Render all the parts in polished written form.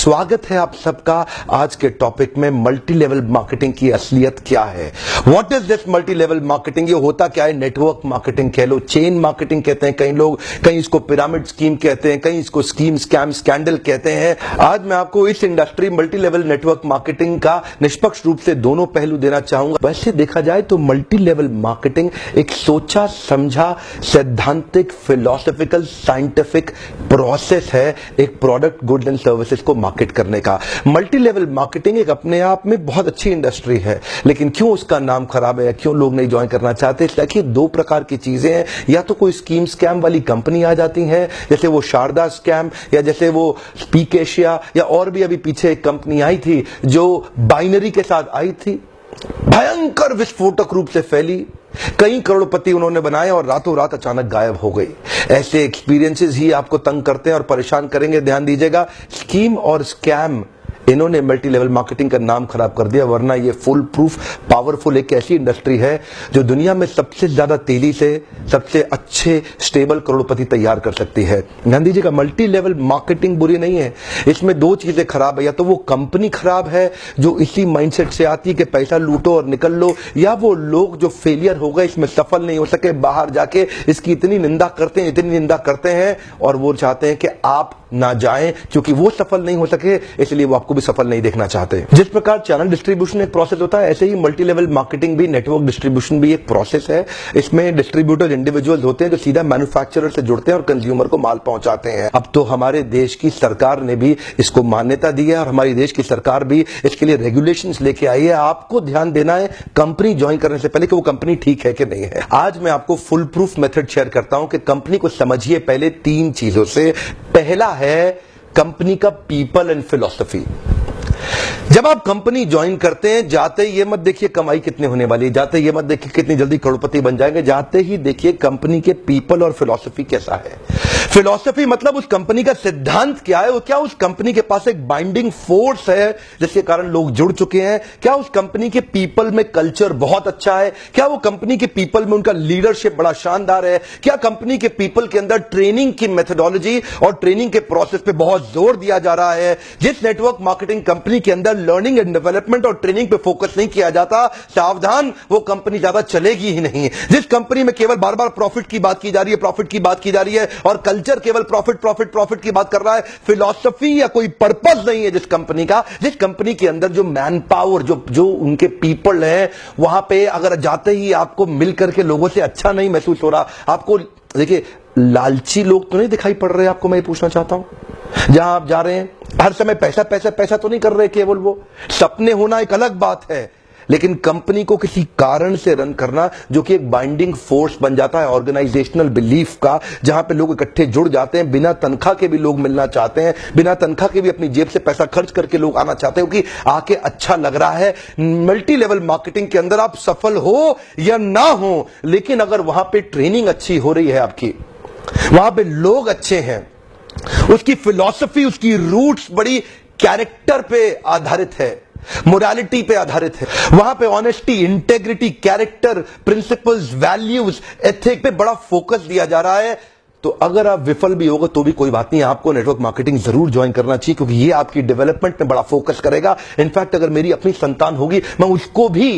स्वागत है आप सबका आज के टॉपिक में मल्टी लेवल मार्केटिंग की असलियत क्या है। What is this multi level marketing? ये होता क्या है? नेटवर्क मार्केटिंग कह लो, चेन मार्केटिंग कहते हैं कई लोग, कहीं इसको पिरामिड स्कीम कहते हैं, कहीं इसको स्कीम स्कैम स्कैंडल कहते हैं। आज मैं आपको इस industry multi level network marketing का निष्पक्ष रूप से दोनों पहलू देना चाहूंगा। वैसे देखा जाए तो मल्टी लेवल मार्केटिंग एक सोचा समझा सैद्धांतिक फिलोसॉफिकल साइंटिफिक प्रोसेस है एक प्रोडक्ट गुड्स एंड सर्विसेज को मार्केट करने का। मल्टी लेवल मार्केटिंग एक अपने आप में बहुत अच्छी इंडस्ट्री है, लेकिन क्यों उसका नाम खराब है, क्यों लोग नहीं ज्वाइन करना चाहते? देखिए, दो प्रकार की चीजें हैं। या तो कोई स्कीम स्कैम वाली कंपनी आ जाती है, जैसे वो शारदा स्कैम या जैसे वो स्पीक एशिया, या और भी अभी पीछे एक कंपनी आई थी जो बाइनरी के साथ आई थी, भयंकर विस्फोटक रूप से फैली, कई करोड़पति उन्होंने बनाए और रातों रात अचानक गायब हो गई। ऐसे एक्सपीरियंसेस ही आपको तंग करते हैं और परेशान करेंगे। ध्यान दीजिएगा, स्कीम और स्कैम इन्होंने मल्टी लेवल मार्केटिंग का नाम खराब कर दिया, वरना ये फुल प्रूफ पावरफुल एक ऐसी इंडस्ट्री है जो दुनिया में सबसे ज्यादा तेजी से सबसे अच्छे स्टेबल करोड़पति तैयार कर सकती है। ध्यान दीजिएगा, मल्टी लेवल मार्केटिंग बुरी नहीं है, इसमें दो चीजें खराब है। या तो वो कंपनी खराब है जो इसी माइंडसेट से आती है कि पैसा लूटो और निकल लो, या वो लोग जो फेलियर हो गए, इसमें सफल नहीं हो सके, बाहर जाके इसकी इतनी निंदा करते हैं और वो चाहते हैं कि आप ना जाएं, क्योंकि वो सफल नहीं हो सके इसलिए वो आपको भी सफल नहीं देखना चाहते। जिस प्रकार चैनल डिस्ट्रीब्यूशन एक प्रोसेस होता है, ऐसे ही मल्टी लेवल मार्केटिंग भी, नेटवर्क डिस्ट्रीब्यूशन भी एक प्रोसेस है। इसमें डिस्ट्रीब्यूटर इंडिविजुअल्स होते हैं जो सीधा मैन्युफैक्चरर से जुड़ते हैं और कंज्यूमर को माल पहुंचाते हैं। अब तो हमारे देश की सरकार ने भी इसको मान्यता दी है और हमारी देश की सरकार भी इसके लिए रेगुलेशंस लेके आई है। आपको ध्यान देना है कंपनी ज्वाइन करने से पहले कि वो कंपनी ठीक है कि नहीं है। आज मैं आपको फुल प्रूफ मेथड शेयर करता हूं कि कंपनी को समझिए पहले तीन चीजों से। पहला है कंपनी का पीपल एंड फिलॉसफी। जब आप कंपनी ज्वाइन करते हैं, जाते ही ये मत देखिए कमाई कितनी होने वाली है, जाते ही ये मत देखिए कितनी जल्दी करोड़पति बन जाएंगे, जाते ही देखिए कंपनी के पीपल और फिलॉसफी कैसा है। फिलॉसफी मतलब उस कंपनी का सिद्धांत क्या है, क्या उस कंपनी के पास एक बाइंडिंग फोर्स है जिसके कारण लोग जुड़ चुके हैं, क्या उस कंपनी के पीपल में कल्चर बहुत अच्छा है, क्या वो कंपनी के पीपल में उनका लीडरशिप बड़ा शानदार है, क्या कंपनी के पीपल के अंदर ट्रेनिंग की मेथोडोलॉजी और ट्रेनिंग के प्रोसेस पे बहुत जोर दिया जा रहा है। जिस नेटवर्क मार्केटिंग कंपनी के अंदर लर्निंग एंड डेवलपमेंट और ट्रेनिंग पे फोकस नहीं किया जाता, सावधान, वो कंपनी ज्यादा चलेगी ही नहीं। जिस कंपनी में केवल बार बार प्रॉफिट की बात की जा रही है और कल्चर केवल प्रॉफिट की बात कर रहा है, फिलॉसफी या कोई पर्पस नहीं है जिस कंपनी का, जिस कंपनी के अंदर जो मैन पावर, जो उनके पीपल हैं, वहां पे अगर जाते ही आपको मिलकर के लोगों से अच्छा नहीं महसूस हो रहा, आपको देखिए लालची लोग तो नहीं दिखाई पड़ रहे आपको, मैं ये पूछना चाहता हूं। जहां आप जा रहे हैं हर समय पैसा पैसा पैसा तो नहीं कर रहे केवल, वो सपने होना एक अलग बात है, लेकिन कंपनी को किसी कारण से रन करना जो कि एक बाइंडिंग फोर्स बन जाता है ऑर्गेनाइजेशनल बिलीफ का, जहां पे लोग इकट्ठे जुड़ जाते हैं, बिना तनख्वाह के भी लोग मिलना चाहते हैं, बिना तनख्वाह के भी अपनी जेब से पैसा खर्च करके लोग आना चाहते हैं क्योंकि आके अच्छा लग रहा है। मल्टी लेवल मार्केटिंग के अंदर आप सफल हो या ना हो, लेकिन अगर वहां पे ट्रेनिंग अच्छी हो रही है आपकी, वहां पे लोग अच्छे हैं, उसकी फिलॉसफी, उसकी रूट्स बड़ी कैरेक्टर पे आधारित है, मोरालिटी पे आधारित है, वहां पे honesty, integrity, character, principles, values, ethic पे बड़ा फोकस दिया जा रहा है, तो अगर आप विफल भी होगा तो भी कोई बात नहीं, आपको नेटवर्क मार्केटिंग जरूर ज्वाइन करना चाहिए क्योंकि ये आपकी डेवलपमेंट में बड़ा फोकस करेगा। इनफैक्ट अगर मेरी अपनी संतान होगी, मैं उसको भी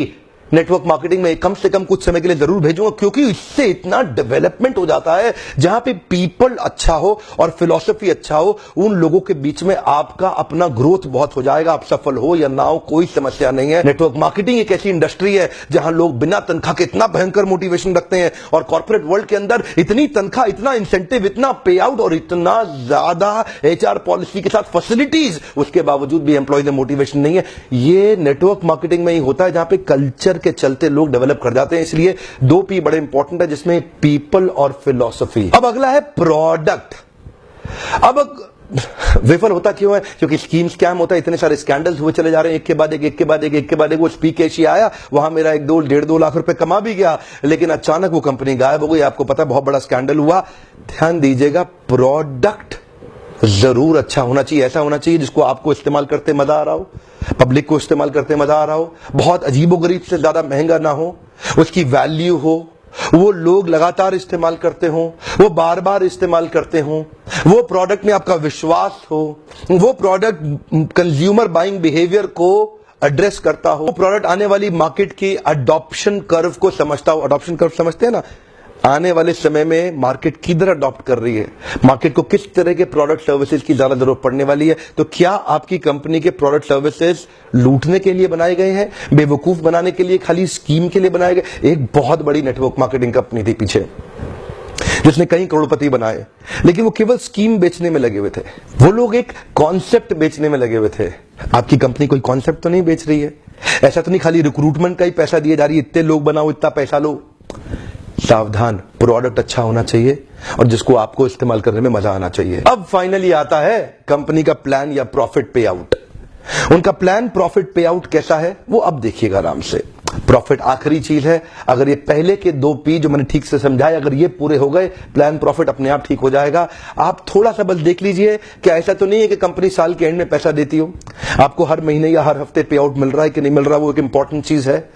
नेटवर्क मार्केटिंग में कम से कम कुछ समय के लिए जरूर भेजूंगा, क्योंकि इससे इतना डेवलपमेंट हो जाता है। जहां पे पीपल अच्छा हो और फिलॉसफी अच्छा हो, उन लोगों के बीच में आपका अपना ग्रोथ बहुत हो जाएगा। आप सफल हो या ना हो कोई समस्या नहीं है। नेटवर्क मार्केटिंग एक ऐसी इंडस्ट्री है जहां लोग बिना तनख्वाह के इतना भयंकर मोटिवेशन रखते हैं, और कॉर्पोरेट वर्ल्ड के अंदर इतनी तनख्वाह, इतना इंसेंटिव, इतना पे आउट और इतना ज्यादा HR पॉलिसी के साथ फैसिलिटीज, उसके बावजूद भी एम्प्लॉय में मोटिवेशन नहीं है। ये नेटवर्क मार्केटिंग में ही होता है जहां पे कल्चर के चलते लोग डेवलप कर जाते हैं। इसलिए 2 P बड़े इंपॉर्टेंट है, जिसमें पीपल और फिलॉसफी। अब अगला है प्रोडक्ट। अब विफल होता क्यों है? क्योंकि स्कीम स्कैम होता है, इतने सारे स्कैंडल्स हुए चले जा रहे हैं, एक के बाद एक। वो स्पीक एशिया आया, वहां मेरा 1-2 लाख रुपए कमा भी गया, लेकिन अचानक वो कंपनी गायब हो गई। आपको पता है बहुत बड़ा स्कैंडल हुआ। ध्यान दीजिएगा, प्रोडक्ट जरूर अच्छा होना चाहिए, ऐसा होना चाहिए जिसको आपको इस्तेमाल करते मजा आ रहा हो, पब्लिक को इस्तेमाल करते मजा आ रहा हो, बहुत अजीबोगरीब से ज्यादा महंगा ना हो, उसकी वैल्यू हो, वो लोग लगातार इस्तेमाल करते हो, वो बार बार इस्तेमाल करते हो, वो प्रोडक्ट में आपका विश्वास हो, वो प्रोडक्ट कंज्यूमर बाइंग बिहेवियर को एड्रेस करता हो, वो प्रोडक्ट आने वाली मार्केट की अडॉप्शन कर्व को समझता हो। अडॉप्शन कर्व समझते हैं ना, आने वाले समय में मार्केट किधर अडॉप्ट कर रही है, मार्केट को किस तरह के प्रोडक्ट सर्विसेज की ज्यादा जरूरत पड़ने वाली है। तो क्या आपकी कंपनी के प्रोडक्ट सर्विसेज लूटने के लिए बनाए गए हैं, बेवकूफ बनाने के लिए, खाली स्कीम के लिए बनाए गए? एक बहुत बड़ी नेटवर्क मार्केटिंग कंपनी थी पीछे जिसने कई करोड़पति बनाए, लेकिन वो केवल स्कीम बेचने में लगे हुए थे। वो लोग एक कॉन्सेप्ट बेचने में लगे हुए थे। आपकी कंपनी कोई कॉन्सेप्ट तो नहीं बेच रही है, ऐसा तो नहीं खाली रिक्रूटमेंट का ही पैसा दिए जा रही है, इतने लोग बनाओ, इतना पैसा लो। सावधान, प्रोडक्ट अच्छा होना चाहिए और जिसको आपको इस्तेमाल करने में मजा आना चाहिए। अब फाइनली आता है कंपनी का प्लान या प्रॉफिट पे आउट। उनका प्लान प्रॉफिट पे आउट कैसा है वो अब देखिएगा आराम से। प्रॉफिट आखिरी चीज है। अगर ये पहले के 2 P जो मैंने ठीक से समझाए, अगर ये पूरे हो गए, प्लान प्रॉफिट अपने आप ठीक हो जाएगा। आप थोड़ा सा बस देख लीजिए कि ऐसा तो नहीं है कि कंपनी साल के एंड में पैसा देती हो, आपको हर महीने या हर हफ्ते पे आउट मिल रहा है कि नहीं मिल रहा, वो एक इंपॉर्टेंट चीज है।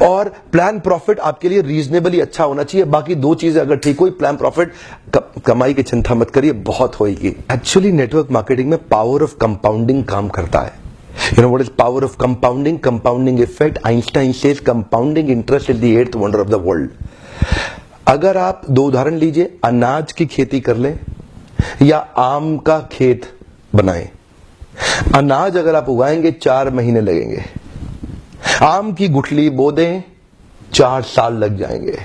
और प्लान प्रॉफिट आपके लिए रीजनेबली अच्छा होना चाहिए। बाकी 2 चीजें अगर ठीक हुई, प्लान प्रॉफिट, कमाई की चिंता मत करिए, बहुत होगी। एक्चुअली नेटवर्क मार्केटिंग में पावर ऑफ कंपाउंडिंग काम करता है। You know what is power of compounding? Compounding effect. Einstein says compounding interest is the 8th wonder of the world. अगर आप 2 उदाहरण लीजिए, अनाज की खेती कर लें या आम का खेत बनाएं। अनाज अगर आप उगाएंगे 4 महीने लगेंगे, आम की गुठली बो दें 4 साल लग जाएंगे।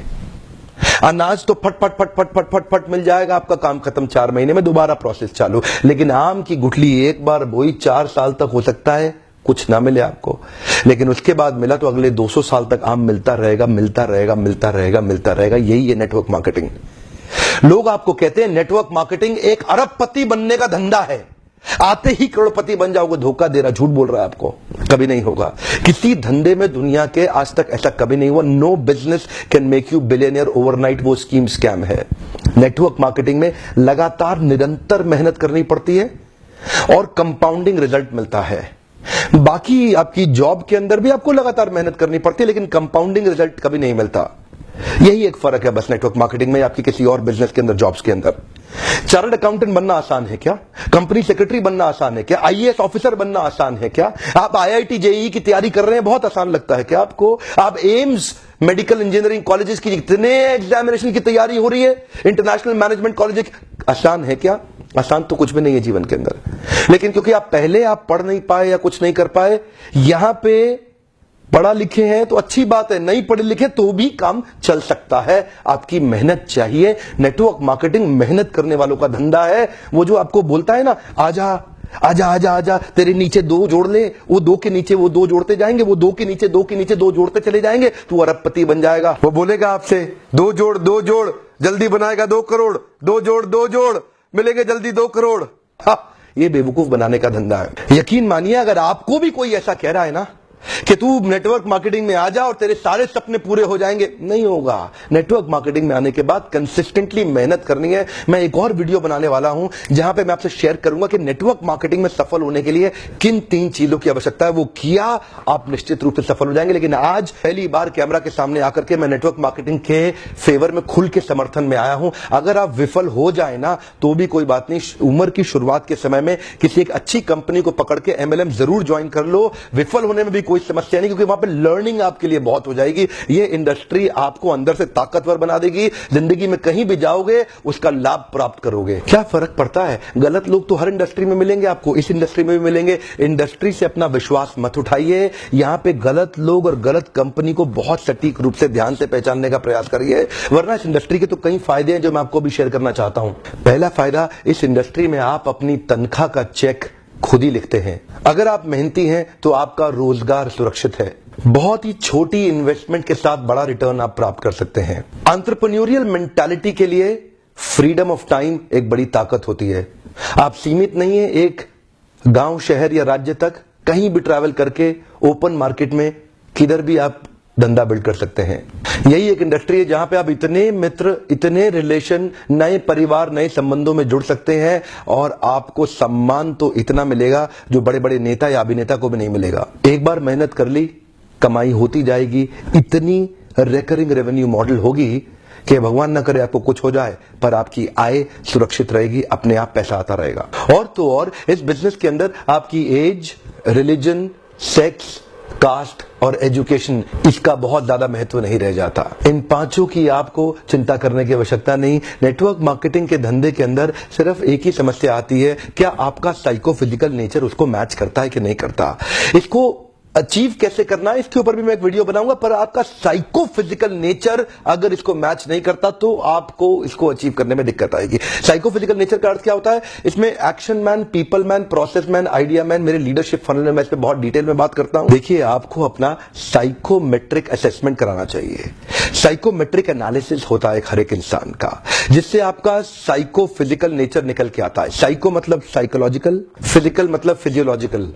अनाज तो फट फट फट फट फट फट फट मिल जाएगा, आपका काम खत्म, 4 महीने में दोबारा प्रोसेस चालू। लेकिन आम की गुठली एक बार बोई 4 साल तक हो सकता है कुछ ना मिले आपको, लेकिन उसके बाद मिला तो अगले 200 साल तक आम मिलता रहेगा, मिलता रहेगा, मिलता रहेगा, मिलता रहेगा। यही है नेटवर्क मार्केटिंग। लोग आपको कहते हैं नेटवर्क मार्केटिंग एक अरबपति बनने का धंधा है, आते ही करोड़पति बन जाओगे। धोखा दे रहा, झूठ बोल रहा है आपको, कभी नहीं होगा। किसी धंधे में दुनिया के आज तक ऐसा कभी नहीं हुआ। No business can make you billionaire overnight, वो स्कीम स्कैम है। नेटवर्क मार्केटिंग में लगातार निरंतर मेहनत करनी पड़ती है और कंपाउंडिंग रिजल्ट मिलता है। बाकी आपकी जॉब के अंदर भी आपको लगातार मेहनत करनी पड़ती है, लेकिन कंपाउंडिंग रिजल्ट कभी नहीं मिलता। यही एक फर्क है बस नेटवर्क मार्केटिंग में आपकी किसी और बिजनेस के अंदर, जॉब्स के अंदर। चार्टर्ड अकाउंटेंट बनना आसान है क्या? कंपनी सेक्रेटरी बनना आसान है क्या? आईएएस ऑफिसर बनना आसान है क्या? आप आईआईटी जेईई की तैयारी कर रहे हैं, बहुत आसान लगता है क्या आपको? आप एम्स मेडिकल इंजीनियरिंग कॉलेजेस की जितने एग्जामिनेशन की तैयारी हो रही है, इंटरनेशनल मैनेजमेंट कॉलेज, आसान है क्या? आसान तो कुछ भी नहीं है जीवन के अंदर। लेकिन क्योंकि आप पहले पढ़ नहीं पाए या कुछ नहीं कर पाए, यहां पे पढ़ा लिखे हैं तो अच्छी बात है, नहीं पढ़े लिखे तो भी काम चल सकता है। आपकी मेहनत चाहिए। नेटवर्क मार्केटिंग मेहनत करने वालों का धंधा है। वो जो आपको बोलता है ना, आजा आजा आजा आजा, तेरे नीचे 2 जोड़ ले, वो 2 के नीचे वो 2 जोड़ते जाएंगे, वो 2 के नीचे 2 के नीचे 2 जोड़ते चले जाएंगे, तू अरबपति बन जाएगा। वो बोलेगा आपसे 2 जोड़ जल्दी बनाएगा 2 करोड़, 2 जोड़ मिलेंगे जल्दी 2 करोड़। ये बेवकूफ बनाने का धंधा है। यकीन मानिए, अगर आपको भी कोई ऐसा कह रहा है ना कि तू नेटवर्क मार्केटिंग में आ जा और तेरे सारे सपने पूरे हो जाएंगे, नहीं होगा। नेटवर्क मार्केटिंग में आने के बाद कंसिस्टेंटली मेहनत करनी है। मैं एक और वीडियो बनाने वाला हूं जहां पे मैं आपसे शेयर करूंगा कि नेटवर्क मार्केटिंग में सफल होने के लिए किन 3 चीजों की आवश्यकता है। वो किया आप निश्चित रूप से सफल हो जाएंगे। लेकिन आज पहली बार कैमरा के सामने आकर के मैं नेटवर्क मार्केटिंग के फेवर में खुल के समर्थन में आया हूं। अगर आप विफल हो जाए ना तो भी कोई बात नहीं, उम्र की शुरुआत के समय में किसी एक अच्छी कंपनी को पकड़ के एमएलएम जरूर ज्वाइन कर लो। विफल होने में भी कोई समस्या नहीं, क्योंकि वहां पे लर्निंग आपके लिए बहुत हो जाएगी। ये इंडस्ट्री आपको अंदर से ताकतवर बना देगी। जिंदगी में कहीं भी जाओगे उसका लाभ प्राप्त करोगे। क्या फर्क पड़ता है? गलत लोग तो हर इंडस्ट्री में मिलेंगे आपको, इस इंडस्ट्री में भी मिलेंगे। इंडस्ट्री से अपना विश्वास मत उठाइए। यहां पे गलत लोग और गलत कंपनी को बहुत सटीक रूप से ध्यान से पहचानने का प्रयास करिए, वरना इस इंडस्ट्री के तो कई फायदे हैं जो मैं आपको भी शेयर करना चाहता हूं। पहला फायदा, इस इंडस्ट्री में आप अपनी तनख्वाह का चेक खुद ही लिखते हैं। अगर आप मेहनती हैं तो आपका रोजगार सुरक्षित है। बहुत ही छोटी इन्वेस्टमेंट के साथ बड़ा रिटर्न आप प्राप्त कर सकते हैं। एंटरप्रेन्योरियल मेंटालिटी के लिए फ्रीडम ऑफ टाइम एक बड़ी ताकत होती है। आप सीमित नहीं है एक गांव, शहर या राज्य तक, कहीं भी ट्रैवल करके ओपन मार्केट में किधर भी आप धंधा बिल्ड कर सकते हैं। यही एक इंडस्ट्री है जहां पे आप इतने मित्र, इतने रिलेशन, नए परिवार, नए संबंधों में जुड़ सकते हैं और आपको सम्मान तो इतना मिलेगा जो बड़े बड़े नेता या अभिनेता को भी नहीं मिलेगा। एक बार मेहनत कर ली, कमाई होती जाएगी। इतनी रिकरिंग रेवेन्यू मॉडल होगी कि भगवान ना करे आपको कुछ हो जाए, पर आपकी आय सुरक्षित रहेगी, अपने आप पैसा आता रहेगा। और तो और इस बिजनेस के अंदर आपकी एज, रिलीजन, सेक्स, कास्ट और एजुकेशन, इसका बहुत ज्यादा महत्व नहीं रह जाता। इन पांचों की आपको चिंता करने की आवश्यकता नहीं। नेटवर्क मार्केटिंग के धंधे के अंदर सिर्फ एक ही समस्या आती है, क्या आपका साइकोफिजिकल नेचर उसको मैच करता है कि नहीं करता। इसको अचीव कैसे करना है इसके ऊपर भी मैं एक वीडियो बनाऊंगा, पर आपका साइकोफिजिकल नेचर अगर इसको मैच नहीं करता तो आपको इसको अचीव करने में दिक्कत आएगी। साइकोफिजिकल नेचर का अर्थ क्या होता है, इसमें action man, people man, process man, idea man, मेरे लीडरशिप फनल में मैं इस पर बहुत डिटेल में बात करता हूं। देखिए, आपको अपना साइकोमेट्रिक असेसमेंट कराना चाहिए। साइकोमेट्रिक एनालिसिस होता है हर एक इंसान का, जिससे आपका साइकोफिजिकल नेचर निकल के आता है। साइको मतलब साइकोलॉजिकल, फिजिकल मतलब फिजियोलॉजिकल।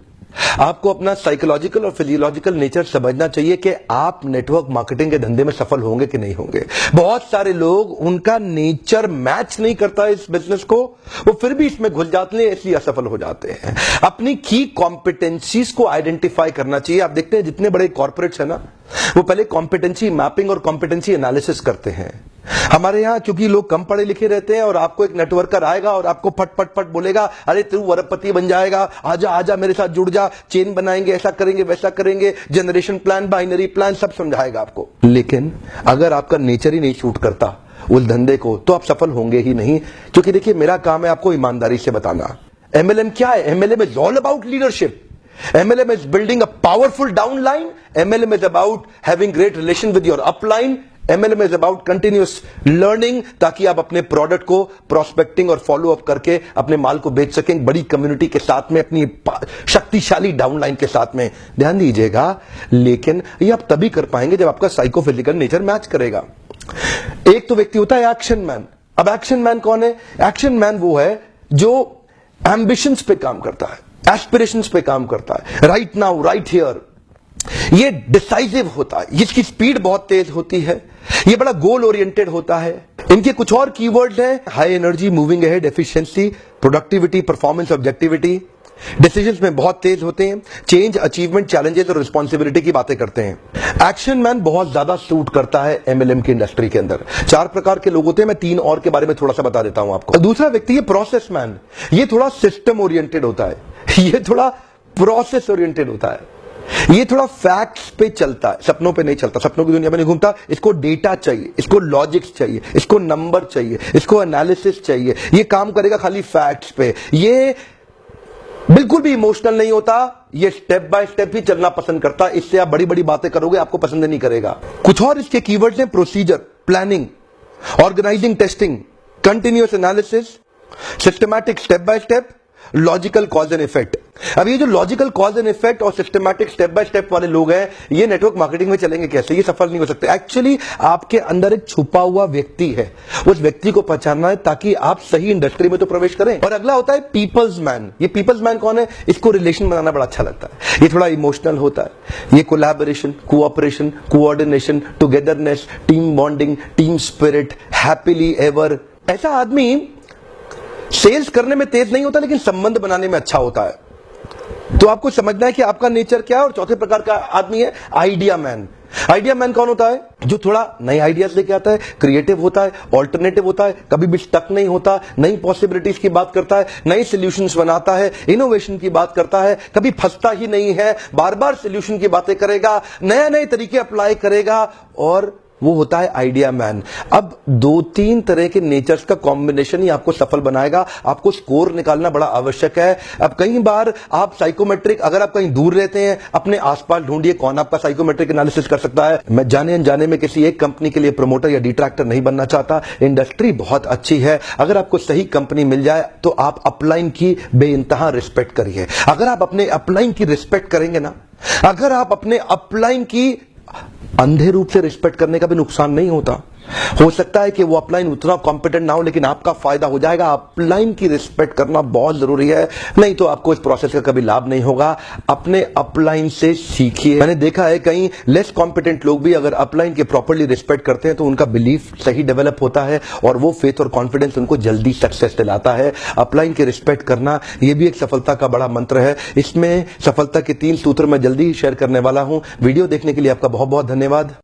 आपको अपना साइकोलॉजिकल और फिजियोलॉजिकल नेचर समझना चाहिए कि आप नेटवर्क मार्केटिंग के धंधे में सफल होंगे कि नहीं होंगे। बहुत सारे लोग, उनका नेचर मैच नहीं करता इस बिजनेस को, वो फिर भी इसमें घुस जाते हैं, इसलिए असफल हो जाते हैं। अपनी की कॉम्पिटेंसीज को आइडेंटिफाई करना चाहिए। आप देखते हैं जितने बड़े कॉर्पोरेट्स है ना, वो पहले कॉम्पिटेंसी मैपिंग और कॉम्पिटेंसी एनालिसिस करते हैं। हमारे यहां क्योंकि लोग कम पढ़े लिखे रहते हैं और आपको एक नेटवर्कर आएगा और आपको फट फट फट बोलेगा, अरे तू अरबपति बन जाएगा, आजा आजा मेरे साथ जुड़ जा, चेन बनाएंगे, ऐसा करेंगे वैसा करेंगे, जनरेशन प्लान, बाइनरी प्लान, सब समझाएगा आपको। लेकिन अगर आपका नेचर ही नहीं शूट करता उस धंधे को, तो आप सफल होंगे ही नहीं। क्योंकि देखिए, मेरा काम है आपको ईमानदारी से बताना। एमएलएम क्या है? MLM is all about leadership. MLM is building a powerful downline. MLM is about having great relation with your upline. MLM is about continuous learning, ताकि आप अपने प्रोडक्ट को प्रोस्पेक्टिंग और फॉलो अप करके अपने माल को बेच सकें बड़ी कम्युनिटी के साथ में, अपनी शक्तिशाली डाउनलाइन के साथ में। ध्यान दीजिएगा, लेकिन ये आप तभी कर पाएंगे जब आपका साइकोफिजिकल नेचर मैच करेगा। एक तो व्यक्ति होता है एक्शन मैन। अब एक्शन मैन कौन है? एक्शन मैन वो है जो एम्बिशंस पे काम करता है, एस्पिरेशंस पे काम करता है, राइट नाउ, राइट हियर। ये डिसाइसिव होता है, इसकी स्पीड बहुत तेज होती है, ये बड़ा गोल ओरिएंटेड होता है। इनके कुछ और कीवर्ड्स हैं: high energy, moving ahead, efficiency, productivity, performance, objectivity. Decisions में बहुत तेज होते हैं, चेंज, अचीवमेंट, चैलेंजेस और रिस्पॉन्सिबिलिटी की बातें करते हैं। एक्शन मैन बहुत ज्यादा सूट करता है एमएलएम की इंडस्ट्री के अंदर। 4 प्रकार के लोग होते हैं, मैं 3 और के बारे में थोड़ा सा बता देता हूं आपको। दूसरा व्यक्ति है प्रोसेस मैन। ये थोड़ा सिस्टम ओरिएंटेड होता है, ये थोड़ा प्रोसेस ओरिएंटेड होता है, ये थोड़ा फैक्ट्स पे चलता है, सपनों पे नहीं चलता, सपनों की दुनिया में नहीं घूमता। इसको डेटा चाहिए, इसको लॉजिक्स चाहिए, इसको नंबर चाहिए, इसको एनालिसिस चाहिए। ये काम करेगा खाली फैक्ट्स पे। ये बिल्कुल भी इमोशनल नहीं होता, ये स्टेप बाय स्टेप ही चलना पसंद करता। इससे आप बड़ी बड़ी बातें करोगे, आपको पसंद नहीं करेगा। कुछ और इसके कीवर्ड्स हैं: procedure, planning, organising, testing, continuous analysis, systematic step by step, logical cause and effect. अब ये जो लॉजिकल कॉज एंड इफेक्ट और सिस्टमैटिक स्टेप बाय स्टेप वाले लोग हैं, ये नेटवर्क मार्केटिंग में चलेंगे कैसे? ये सफल नहीं हो सकते। एक्चुअली आपके अंदर एक छुपा हुआ व्यक्ति है, उस व्यक्ति को पहचानना है ताकि आप सही इंडस्ट्री में तो प्रवेश करें। और अगला होता है पीपल्स मैन। ये पीपल्स मैन कौन है? इसको रिलेशन बनाना बड़ा अच्छा लगता है, ये थोड़ा इमोशनल होता है। ये collaboration, cooperation, coordination, togetherness, team bonding, team spirit, happily ever. ऐसा आदमी सेल्स करने में तेज नहीं होता, लेकिन संबंध बनाने में अच्छा होता है। तो आपको समझना है कि आपका नेचर क्या है। और चौथे प्रकार का आदमी है आइडिया मैन। आइडिया मैन कौन होता है? जो थोड़ा नए आइडियाज लेके आता है, क्रिएटिव होता है, ऑल्टरनेटिव होता है, कभी भी स्टक नहीं होता, नई पॉसिबिलिटीज की बात करता है, नए सॉल्यूशंस बनाता है, इनोवेशन की बात करता है, कभी फंसता ही नहीं है, बार बार सॉल्यूशन की बातें करेगा, नए नए तरीके अप्लाई करेगा, और वो होता है आइडिया मैन। अब 2-3 तरह के नेचर्स का कॉम्बिनेशन ही आपको सफल बनाएगा। आपको स्कोर निकालना बड़ा आवश्यक है। अब कई बार आप साइकोमेट्रिक, अगर आप कहीं दूर रहते हैं, अपने आसपास ढूंढिए कौन आपका साइकोमेट्रिक एनालिसिस कर सकता है। मैं जाने अनजाने में किसी एक कंपनी के लिए प्रमोटर या डिट्रैक्टर नहीं बनना चाहता। इंडस्ट्री बहुत अच्छी है, अगर आपको सही कंपनी मिल जाए तो आप अपलाइन की बेइंतहा रिस्पेक्ट करिए। अगर आप अपने अपलाइन की रिस्पेक्ट करेंगे ना, अगर आप अपने अपलाइन की अंधे रूप से रिस्पेक्ट करने का भी नुकसान नहीं होता। हो सकता है कि वो अपलाइन उतना कॉम्पिटेंट ना हो, लेकिन आपका फायदा हो जाएगा। अपलाइन की रिस्पेक्ट करना बहुत जरूरी है, नहीं तो आपको इस प्रोसेस का कभी लाभ नहीं होगा। अपने अपलाइन से सीखिए। मैंने देखा है कहीं लेस कॉम्पिटेंट लोग भी अगर अपलाइन के प्रॉपर्ली रिस्पेक्ट करते हैं तो उनका बिलीफ सही डेवलप होता है और वो फेथ और कॉन्फिडेंस उनको जल्दी सक्सेस दिलाता है। अपलाइन की रिस्पेक्ट करना ये भी एक सफलता का बड़ा मंत्र है। इसमें सफलता के 3 सूत्र मैं जल्दी ही शेयर करने वाला हूं। वीडियो देखने के लिए आपका बहुत बहुत धन्यवाद।